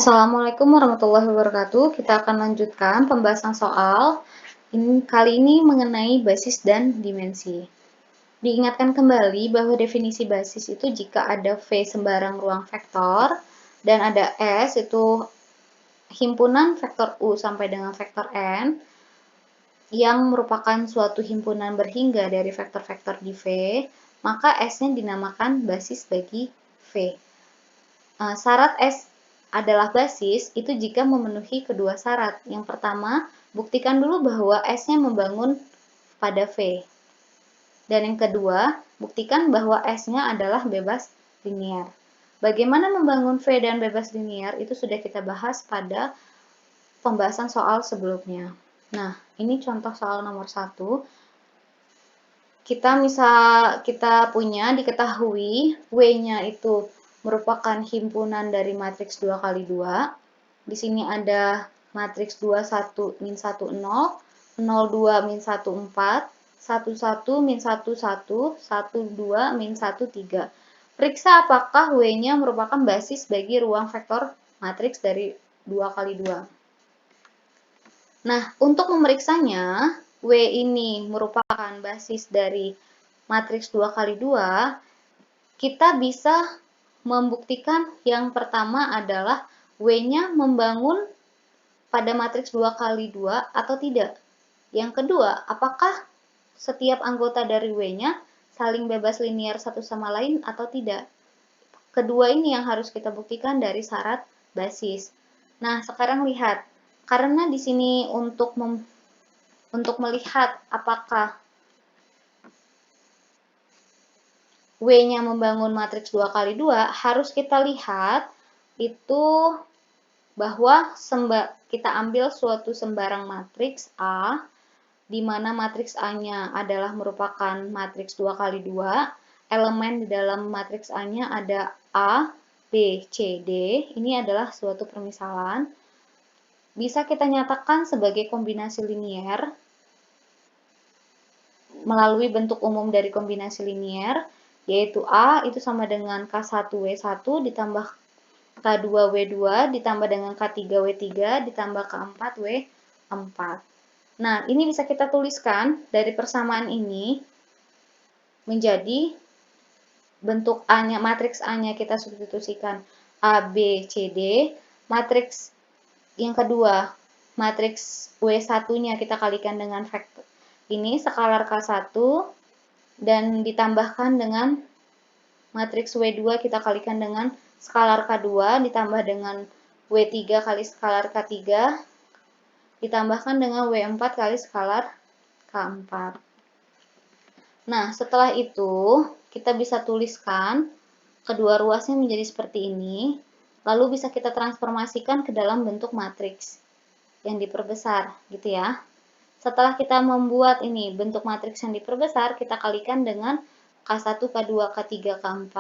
Assalamualaikum warahmatullahi wabarakatuh. Kita akan lanjutkan pembahasan soal kali ini mengenai basis dan dimensi. Diingatkan kembali bahwa definisi basis itu jika ada V sembarang ruang vektor dan ada S itu himpunan vektor U sampai dengan vektor N yang merupakan suatu himpunan berhingga dari vektor-vektor di V, maka S-nya dinamakan basis bagi V. Syarat S adalah basis itu jika memenuhi kedua syarat. Yang pertama, buktikan dulu bahwa S-nya membangun pada V. Dan yang kedua, buktikan bahwa S-nya adalah bebas linier. Bagaimana membangun V dan bebas linier itu sudah kita bahas pada pembahasan soal sebelumnya. Nah, ini contoh soal nomor 1. Kita punya diketahui W-nya itu merupakan himpunan dari matriks 2 kali 2. Di sini ada matriks 2, 1, min 1, 0, 0, 2, min 1, 4, 1, 1, min 1, 1, 1, 2, min 1, 3. Periksa apakah W-nya merupakan basis bagi ruang vektor matriks dari 2 kali 2. Nah, untuk memeriksanya, W ini merupakan basis dari matriks 2 kali 2, kita bisa membuktikan yang pertama adalah W-nya membangun pada matriks 2 kali 2 atau tidak. Yang kedua, apakah setiap anggota dari W-nya saling bebas linier satu sama lain atau tidak. Kedua ini yang harus kita buktikan dari syarat basis. Nah, sekarang lihat. Karena di sini untuk melihat apakah W-nya membangun matriks 2 kali 2, harus kita lihat itu bahwa kita ambil suatu sembarang matriks A, di mana matriks A-nya adalah merupakan matriks 2 kali 2, elemen di dalam matriks A-nya ada A, B, C, D, ini adalah suatu permisalan. Bisa kita nyatakan sebagai kombinasi linier melalui bentuk umum dari kombinasi linier, yaitu A itu sama dengan K1W1 ditambah K2W2 ditambah dengan K3W3 ditambah K4W4. Nah, ini bisa kita tuliskan dari persamaan ini menjadi bentuk A-nya, matriks A-nya kita substitusikan A, B, C, D. Matriks yang kedua, matriks W1-nya kita kalikan dengan vektor ini skalar K1 dan ditambahkan dengan matriks W2 kita kalikan dengan skalar K2 ditambah dengan W3 kali skalar K3 ditambahkan dengan W4 kali skalar K4. Nah, setelah itu kita bisa tuliskan kedua ruasnya menjadi seperti ini, lalu bisa kita transformasikan ke dalam bentuk matriks yang diperbesar, gitu ya. Setelah kita membuat ini bentuk matriks yang diperbesar, kita kalikan dengan K1, K2, K3, K4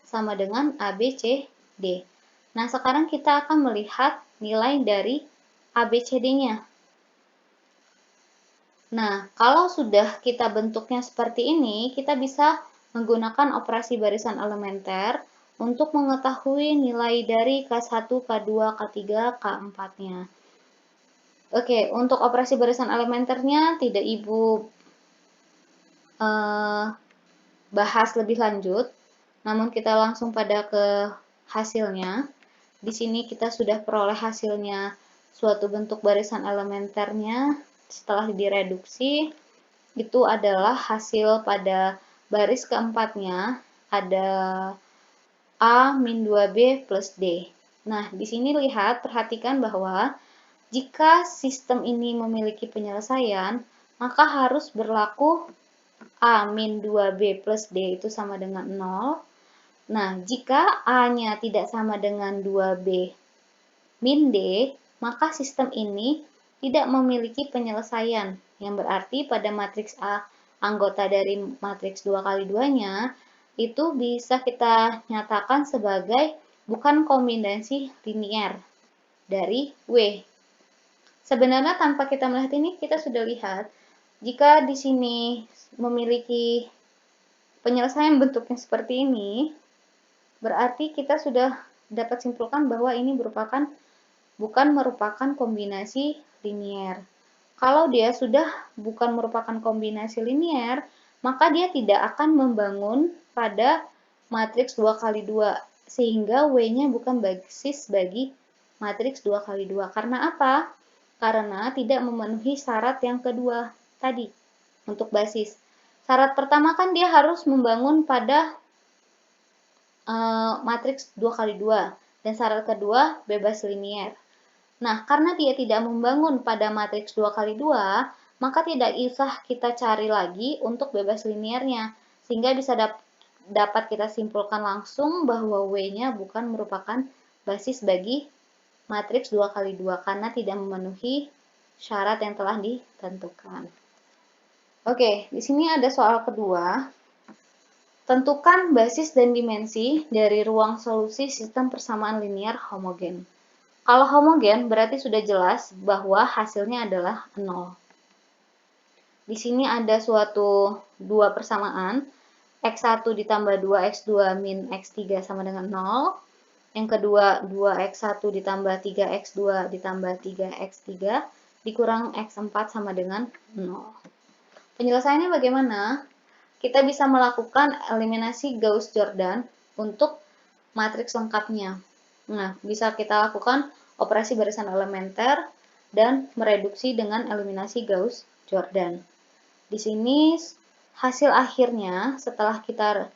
sama dengan A, B, C, D. Nah, sekarang kita akan melihat nilai dari A, B, C, D-nya. Nah, kalau sudah kita bentuknya seperti ini, kita bisa menggunakan operasi barisan elementer untuk mengetahui nilai dari K1, K2, K3, K4-nya. Oke, untuk operasi barisan elementernya tidak Ibu bahas lebih lanjut, namun kita langsung pada ke hasilnya. Di sini kita sudah peroleh hasilnya suatu bentuk barisan elementernya setelah direduksi. Itu adalah hasil pada baris keempatnya ada A-2B plus D. Nah, di sini perhatikan bahwa jika sistem ini memiliki penyelesaian, maka harus berlaku A-2B plus D itu sama dengan 0. Nah, jika A-nya tidak sama dengan 2B min D, maka sistem ini tidak memiliki penyelesaian, yang berarti pada matriks A anggota dari matriks 2 kali 2-nya, itu bisa kita nyatakan sebagai bukan kombinasi linier dari W. Sebenarnya tanpa kita melihat ini, kita sudah lihat, jika di sini memiliki penyelesaian bentuknya seperti ini, berarti kita sudah dapat simpulkan bahwa ini bukan merupakan kombinasi linier. Kalau dia sudah bukan merupakan kombinasi linier, maka dia tidak akan membangun pada matriks 2 kali 2, sehingga W-nya bukan basis bagi matriks 2 kali 2. Karena apa? Karena tidak memenuhi syarat yang kedua tadi untuk basis. Syarat pertama kan dia harus membangun pada matriks 2 kali 2, dan syarat kedua bebas linier. Nah, karena dia tidak membangun pada matriks 2 kali 2, maka tidak usah kita cari lagi untuk bebas liniernya, sehingga bisa dapat kita simpulkan langsung bahwa W-nya bukan merupakan basis bagi matriks 2 kali 2 karena tidak memenuhi syarat yang telah ditentukan. Oke, di sini ada soal kedua. Tentukan basis dan dimensi dari ruang solusi sistem persamaan linier homogen. Kalau homogen berarti sudah jelas bahwa hasilnya adalah 0. Di sini ada suatu dua persamaan, x1 ditambah 2x2 min x3 sama dengan 0. Yang kedua, 2x1 ditambah 3x2 ditambah 3x3 dikurang x4 sama dengan 0. Penyelesaiannya bagaimana? Kita bisa melakukan eliminasi Gauss-Jordan untuk matriks lengkapnya. Nah, bisa kita lakukan operasi barisan elementer dan mereduksi dengan eliminasi Gauss-Jordan. Di sini hasil akhirnya setelah kita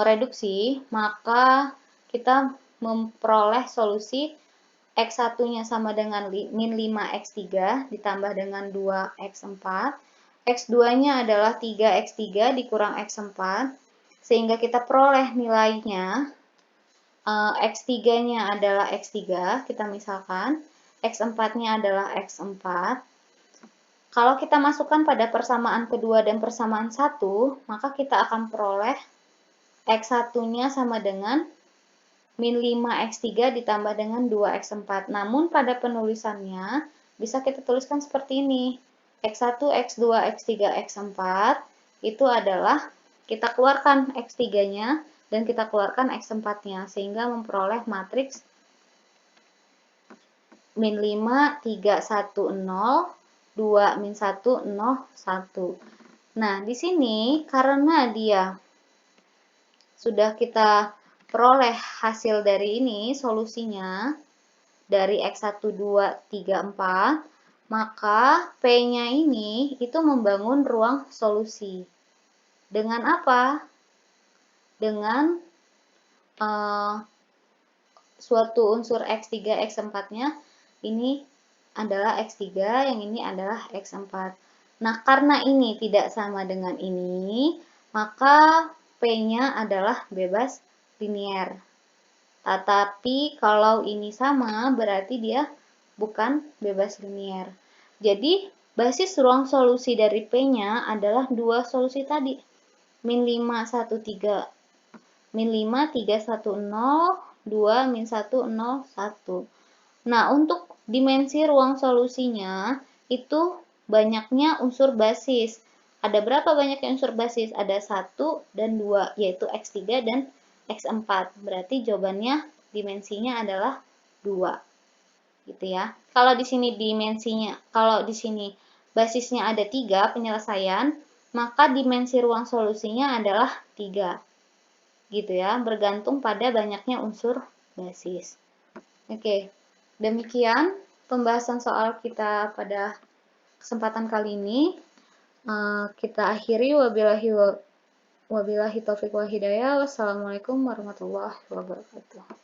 reduksi, maka kita memperoleh solusi X1-nya sama dengan min 5x3 ditambah dengan 2x4. X2-nya adalah 3x3 dikurang x4. Sehingga kita peroleh nilainya, X3-nya adalah x3, kita misalkan. X4-nya adalah x4. Kalau kita masukkan pada persamaan kedua dan persamaan 1, maka kita akan peroleh X1-nya sama dengan min 5x3 ditambah dengan 2x4. Namun pada penulisannya bisa kita tuliskan seperti ini. X1, X2, X3, X4 itu adalah kita keluarkan X3-nya dan kita keluarkan X4-nya sehingga memperoleh matriks min 5, 3, 1, 0, 2, min 1, 0, 1. Nah, di sini karena dia sudah kita peroleh hasil dari ini, solusinya dari X1, 2, 3, 4, maka P-nya ini itu membangun ruang solusi. Dengan apa? Dengan suatu unsur X3, X4-nya ini adalah X3, yang ini adalah X4. Nah, karena ini tidak sama dengan ini, maka P-nya adalah bebas linier. Tetapi kalau ini sama, berarti dia bukan bebas linier. Jadi, basis ruang solusi dari P-nya adalah dua solusi tadi. Min 5, 1, 3. Min 5, 3, 1, 0. 2, min 1, 0, 1. Nah, untuk dimensi ruang solusinya, itu banyaknya unsur basis. Ada berapa banyaknya unsur basis? Ada 1 dan 2, yaitu X3 dan X4. Berarti jawabannya dimensinya adalah 2. Gitu ya. Kalau di sini basisnya ada 3 penyelesaian, maka dimensi ruang solusinya adalah 3. Gitu ya, bergantung pada banyaknya unsur basis. Oke, demikian pembahasan soal kita pada kesempatan kali ini. Kita akhiri, wabillahi taufiq wal hidayah. Wassalamualaikum warahmatullahi wabarakatuh.